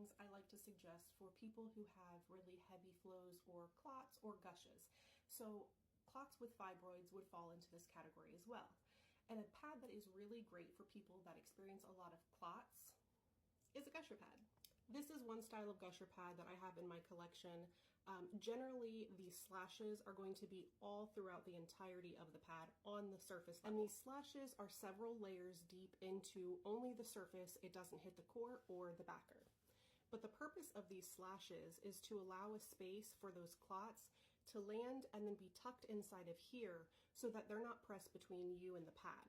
things I like to suggest for people who have really heavy flows or clots or gushes. So clots with fibroids would fall into this category as well. And a pad that is really great for people that experience a lot of clots is a gusher pad. This is one style of gusher pad that I have in my collection. Generally, these slashes are going to be all throughout the entirety of the pad on the surface. And these slashes are several layers deep into only the surface. It doesn't hit the core or the backer. But the purpose of these slashes is to allow a space for those clots to land and then be tucked inside of here so that they're not pressed between you and the pad.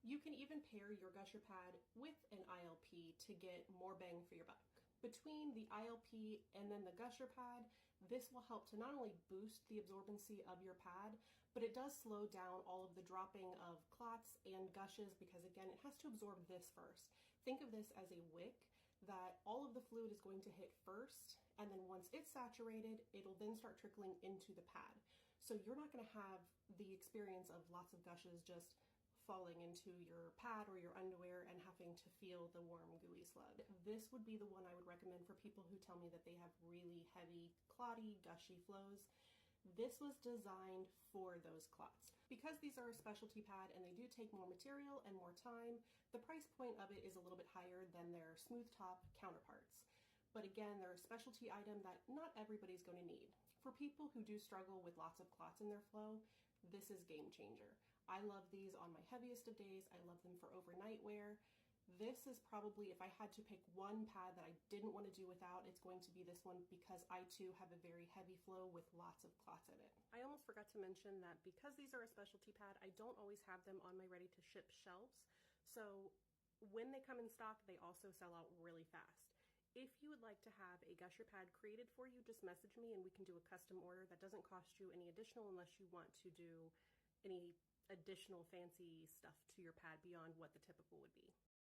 You can even pair your gusher pad with an ILP to get more bang for your buck. Between the ILP and then the gusher pad, this will help to not only boost the absorbency of your pad, but it does slow down all of the dropping of clots and gushes because again, it has to absorb this first. Think of this as a wick that all of the fluid is going to hit first, and then once it's saturated, it'll then start trickling into the pad. So you're not gonna have the experience of lots of gushes just falling into your pad or your underwear and having to feel the warm gooey slug. This would be the one I would recommend for people who tell me that they have really heavy, clotty, gushy flows. This was designed for those clots. Because these are a specialty pad and they do take more material and more time, the price point of it is a little bit higher than their smooth top counterparts. But again, they're a specialty item that not everybody's going to need. For people who do struggle with lots of clots in their flow, this is game changer. I love these on my heaviest of days. I love them for overnight wear. This is probably, if I had to pick one pad that I didn't want to do without, it's going to be this one because I too have a very heavy flow with lots of clots in it. I almost forgot to mention that because these are a specialty pad, I don't always have them on my ready to ship shelves. So when they come in stock, they also sell out really fast. If you would like to have a gusher pad created for you, just message me and we can do a custom order that doesn't cost you any additional unless you want to do any additional fancy stuff to your pad beyond what the typical would be.